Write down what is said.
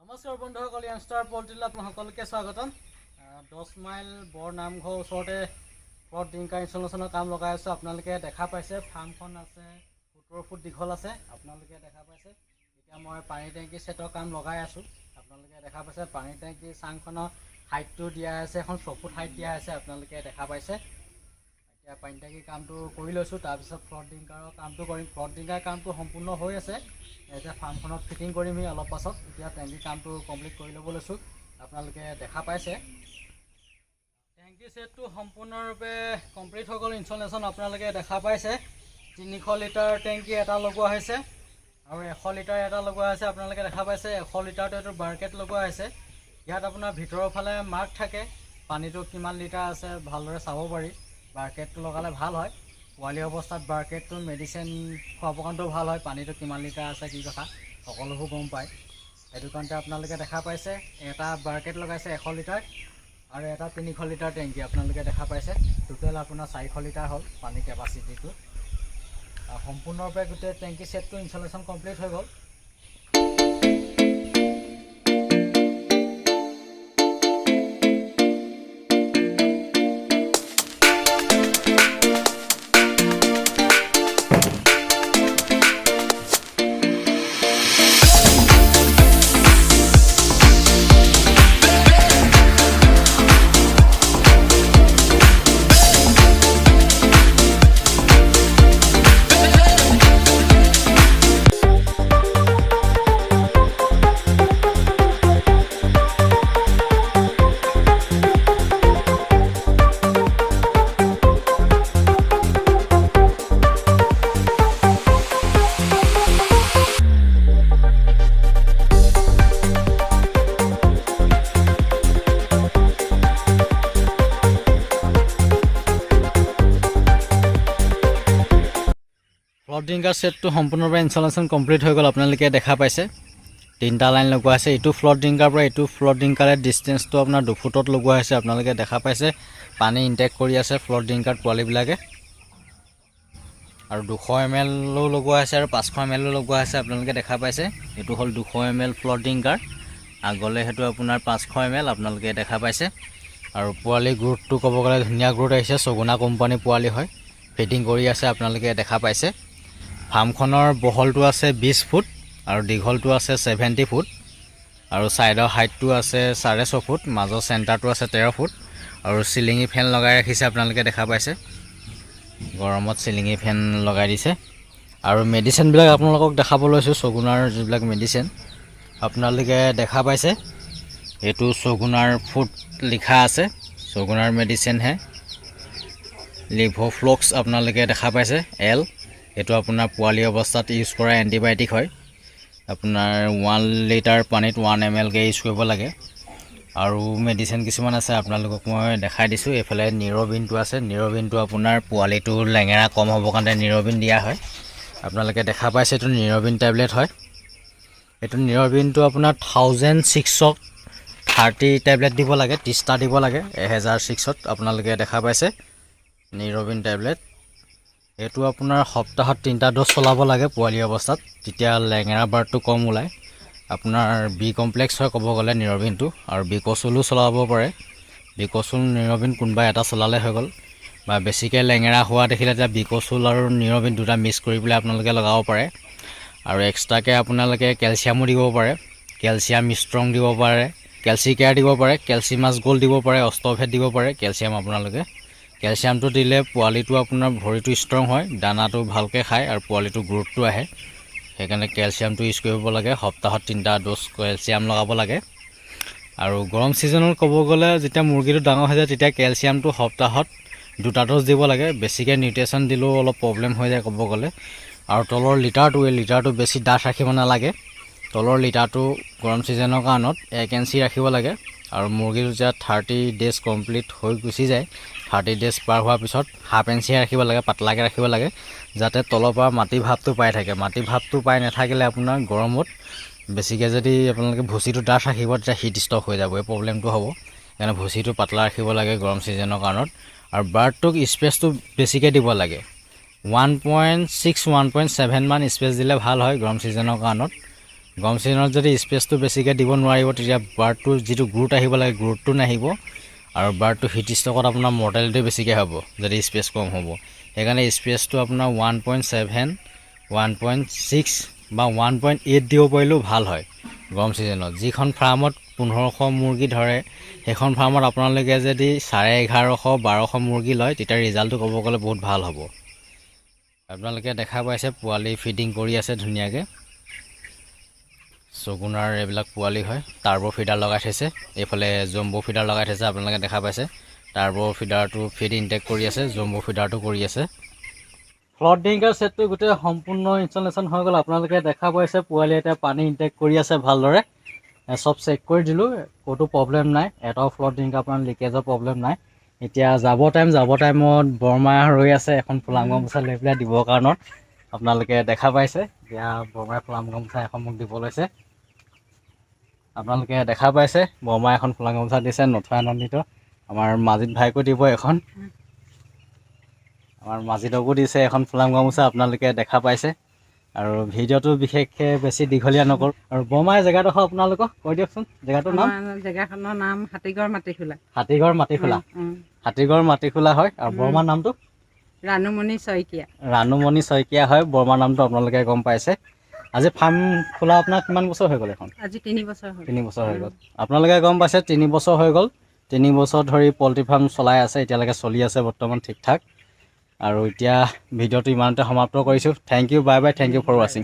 নমস্কাৰ বন্ধুসকল, য়াংষ্টাৰ পোল্ট্ৰীলৈ আপোনাক সকলোকে স্বাগতম। 10 মাইল বৰ নামঘৰ ওচৰতে প্লট ডিংকাৰ ইনষ্টলেশ্যনৰ কাম লগাই আছোঁ। আপোনালোকে দেখা পাইছে ফাৰ্মখন আছে 17 ফুট দীঘল আছে। আপোনালোকে দেখা পাইছে এতিয়া মই পানী টেংকি ছেটৰ কাম লগাই আছোঁ। আপোনালোকে দেখা পাইছে পানী টেংকি চাংখনৰ হাইটটো দিয়া আছে, এখন 6 ফুট হাইট দিয়া আছে। আপোনালোকে দেখা পাইছে এতিয়া পানী টেংকি কামটো কৰি লৈছোঁ, তাৰপিছত প্লট ডিংকাৰৰ কামটো কৰিম। প্লট ডিংকাৰ কামটো সম্পূৰ্ণ হৈ আছে, এতিয়া ফাৰ্মখনত ফিটিং কৰিমহি অলপ পাছত। এতিয়া টেংকি কামটো কমপ্লিট কৰি ল'ব লৈছোঁ। আপোনালোকে দেখা পাইছে টেংকি ছেটটো সম্পূৰ্ণৰূপে কমপ্লিট হৈ গ'ল ইনষ্টলেশ্যন। আপোনালোকে দেখা পাইছে 300 লিটাৰ টেংকি এটা লগোৱা হৈছে আৰু 100 লিটাৰ এটা লগোৱা হৈছে। আপোনালোকে দেখা পাইছে 100 লিটাৰটো এইটো বাৰকেট লগোৱা হৈছে। ইয়াত আপোনাৰ ভিতৰৰ ফালে মাৰ্ক থাকে, পানীটো কিমান লিটাৰ আছে ভালদৰে চাব পাৰি। বাৰকেটটো লগালে ভাল হয়, পোৱালি অৱস্থাত বাৰকেটটো মেডিচিন খোৱাবৰ কাৰণেও ভাল হয়। পানীটো কিমান লিটাৰ আছে কি কথা সকলোবোৰ গম পায়। সেইটো কাৰণতে আপোনালোকে দেখা পাইছে এটা বাৰকেট লগাইছে 100 লিটাৰ আৰু এটা 300 লিটাৰ টেংকি। আপোনালোকে দেখা পাইছে টোটেল আপোনাৰ 400 লিটাৰ হ'ল পানী কেপাচিটিটো। সম্পূৰ্ণৰূপে গোটেই টেংকি ছেটটো ইনষ্টলেশ্যন কমপ্লিট হৈ গ'ল। প্লট ডিংকাৰ ছেটটো সম্পূৰ্ণৰূপে ইনষ্টলেশ্যন কমপ্লিট হৈ গ'ল। আপোনালোকে দেখা পাইছে 3টা লাইন লগোৱা আছে। এইটো ফ্লট ডিংকাৰ পৰা এইটো ফ্লট ডিংকাৰে ডিষ্টেঞ্চটো আপোনাৰ 2 ফুটত লগোৱা হৈছে। আপোনালোকে দেখা পাইছে পানী ইনটেক কৰি আছে ফ্লট ডিংকাৰত পোৱালিবিলাকে, আৰু 200 ml লগোৱা আছে আৰু 500 ml লগোৱা আছে। আপোনালোকে দেখা পাইছে এইটো হ'ল 200 ml ফ্লট ডিংকাৰ, আগলৈ সেইটো আপোনাৰ 500 ml। আপোনালোকে দেখা পাইছে আৰু পোৱালি গ্ৰোথটো ক'ব গ'লে ধুনীয়া গ্ৰোথ আহিছে। ছগুনা কোম্পানী পোৱালি হয়, ফিটিং কৰি আছে। আপোনালোকে দেখা পাইছে ফাৰ্মখনৰ বহলটো আছে 20 ফুট আৰু দীঘলটো আছে 70 ফুট আৰু ছাইডৰ হাইটটো আছে 6.5 ফুট, মাজৰ চেণ্টাৰটো আছে 13 ফুট আৰু চিলিঙি ফেন লগাই ৰাখিছে। আপোনালোকে দেখা পাইছে গৰমত চিলিঙি ফেন লগাই দিছে। আৰু মেডিচিনবিলাক আপোনালোকক দেখাব লৈছোঁ, ছগুনাৰ যিবিলাক মেডিচিন আপোনালোকে দেখা পাইছে এইটো ছগুনাৰ ফুট লিখা আছে, ছগুনাৰ মেডিচিনহে লিভোফ্লক্স। আপোনালোকে দেখা পাইছে এল, এইটো আপোনাৰ পোৱালি অৱস্থাত ইউজ কৰা এণ্টিবায়'টিক হয়। আপোনাৰ 1 লিটাৰ পানীত 1 ml-কৈ ইউজ কৰিব লাগে। আৰু মেডিচিন কিছুমান আছে আপোনালোকক মই দেখাই দিছোঁ। এইফালে নিৰবিনটো আছে, নিৰবিনটো আপোনাৰ পোৱালিটো লেঙেৰা কম হ'বৰ কাৰণে নিৰবিন দিয়া হয়। আপোনালোকে দেখা পাইছে এইটো নিৰবিন টেবলেট হয়। এইটো নিৰবিনটো আপোনাৰ 1600ত 30 টেবলেট দিব লাগে, 30টা দিব লাগে 1006ত। আপোনালোকে দেখা পাইছে নিৰবিন টেবলেট। এইটো আপোনাৰ সপ্তাহত 3টা ড'জ চলাব লাগে পোৱালি অৱস্থাত, তেতিয়া লেঙেৰা বাৰটো কম ওলায়। আপোনাৰ বি কমপ্লেক্স হয় ক'ব গ'লে নিৰবিনটো, আৰু বিকচুলো চলাব পাৰে। বিকচুল নিৰবিন কোনোবা এটা চলালে হৈ গ'ল, বা বেছিকৈ লেঙেৰা হোৱা দেখিলে তেতিয়া বিকচুল আৰু নিৰবিন দুটা মিক্স কৰি পেলাই আপোনালোকে লগাব পাৰে। আৰু এক্সট্ৰাকৈ আপোনালোকে কেলছিয়ামো দিব পাৰে, কেলছিয়াম ষ্ট্ৰং দিব পাৰে, কেলচিকেয়াৰ দিব পাৰে, কেলচিমাছ গ'ল্ড দিব পাৰে, অষ্টভেট দিব পাৰে। কেলছিয়াম আপোনালোকে কেলছিয়ামটো দিলে পোৱালিটো আপোনাৰ ভৰিটো ষ্ট্ৰং হয়, দানাটো ভালকৈ খায় আৰু পোৱালিটো গ্ৰোথটো আহে। সেইকাৰণে কেলছিয়ামটো ইউজ কৰিব লাগে। সপ্তাহত 3টা ড'জ কেলছিয়াম লগাব লাগে। আৰু গৰম ছিজনত ক'ব গ'লে যেতিয়া মুৰ্গীটো ডাঙৰ হৈ যায় তেতিয়া কেলছিয়ামটো সপ্তাহত 2টা ড'জ দিব লাগে। বেছিকৈ নিউট্ৰিশ্যন দিলেও অলপ প্ৰব্লেম হৈ যায় ক'ব গ'লে। আৰু তলৰ লিটাৰটো বেছি ডাঠ ৰাখিব নালাগে। তলৰ লিটাৰটো গৰম ছিজনৰ কাৰণত 1 ইঞ্চি ৰাখিব লাগে। আৰু মুৰ্গীটো যেতিয়া 30 ডেজ কমপ্লিট হৈ গুচি যায়, 30 ডেজ পাৰ হোৱাৰ পিছত 1/2 ইঞ্চি ৰাখিব লাগে, পাতলাকৈ ৰাখিব লাগে, যাতে তলৰ পৰা মাটি ভাৱটো পাই থাকে। মাটি ভাৱটো পাই নাথাকিলে আপোনাৰ গৰমত বেছিকৈ যদি আপোনালোকে ভুচিটো ডাঠ ৰাখিব তেতিয়া হিট ষ্টক হৈ যাব, এই প্ৰব্লেমটো হ'ব। সেইকাৰণে ভুচিটো পাতলা ৰাখিব লাগে গৰম ছিজনৰ কাৰণত। আৰু বাৰ্ডটোক স্পেচটো বেছিকৈ দিব লাগে, 1.6 1.7 মান স্পেচ দিলে ভাল হয় গৰম ছিজনৰ কাৰণত। গৰম ছিজনত যদি স্পেচটো বেছিকৈ দিব নোৱাৰিব তেতিয়া বাৰ্ডটোৰ যিটো গ্ৰোথ আহিব লাগে গ্ৰোথটো নাহিব আৰু বাৰ্ডটো হিট ষ্ট্ৰকত আপোনাৰ মৰ্টেলিটি বেছিকৈ হ'ব যদি স্পেচ কম হ'ব। সেইকাৰণে স্পেচটো আপোনাৰ 1.7 1.6 বা 1.8 দিব পাৰিলেও ভাল হয় গৰম ছিজনত। যিখন ফাৰ্মত 1500 মুৰ্গী ধৰে সেইখন ফাৰ্মত আপোনালোকে যদি 1150 1200 মুৰ্গী লয় তেতিয়া ৰিজাল্টটো ক'ব গ'লে বহুত ভাল হ'ব। আপোনালোকে দেখা পাইছে পোৱালি ফিডিং কৰি আছে ধুনীয়াকৈ। চগুনাৰ এইবিলাক পোৱালি হয়। টাৰ্বো ফিডাৰ লগাই থৈছে, এইফালে জম্বো ফিডাৰ লগাই থৈছে আপোনালোকে দেখা পাইছে। টাৰ্বো ফিডাৰটো ফিড ইনটেক কৰি আছে, জম্বো ফিডাৰটো কৰি আছে। ফ্লট ড্ৰিংকাৰ ছেটটো গোটেই সম্পূৰ্ণ ইনষ্টলেশ্যন হৈ গ'ল। আপোনালোকে দেখা পাইছে পোৱালি এতিয়া পানী ইনটেক কৰি আছে ভালদৰে। চব চেক কৰি দিলোঁ, ক'তো প্ৰব্লেম নাই। এটাও ফ্লট ড্ৰিংকাৰ আপোনাৰ লিকেজৰ প্ৰব্লেম নাই। এতিয়া যাব টাইমত বৰমা ৰৈ আছে এখন ফুলাম গামোচা লৈ পেলাই দিবৰ কাৰণত। আপোনালোকে দেখা পাইছে এতিয়া বৰমাই ফুলাম গামোচা এখন মোক দিব লৈছে। আপোনালোকে দেখা পাইছে বৰমাই এখন ফুলাম গামোচা দিছে, নথৈ আনন্দিত। আমাৰ মাজিদ ভাইকো দিব এখন, আমাৰ মাজিদকো দিছে এখন ফুলাম গামোচা, আপোনালোকে দেখা পাইছে। আৰু ভিডিঅ'টো বিশেষকৈ বেছি দীঘলীয়া নকৰোঁ। আৰু বৰমাই জেগাডোখৰ আপোনালোকক কৈ দিয়কচোন। জেগাটোৰ নাম? জেগাখনৰ নাম হাতীগড় মাটিখোলা। হাতীগড় মাটিখোলা। হাতীগড় মাটিখোলা হয়। আৰু বৰমাৰ নামটো? ৰাণুমণি শইকীয়া। ৰাণুমণি শইকীয়া হয় বৰমাৰ নামটো, আপোনালোকে গম পাইছে। আজি ফাৰ্ম খোলা আপোনাৰ কিমান বছৰ হৈ গ'ল এখন? আজি 3 বছৰ হ'ল। 3 বছৰ হৈ গ'ল। আপোনালোকে গম পাইছে 3 বছৰ হৈ গ'ল। 3 বছৰ ধৰি পল্ট্ৰি ফাৰ্ম চলাই আছে, এতিয়ালৈকে চলি আছে বৰ্তমান ঠিক ঠাক। আৰু এতিয়া ভিডিঅ'টো ইমানতে সমাপ্ত কৰিছোঁ। Thank you, bye bye, thank you for ৱাচিং।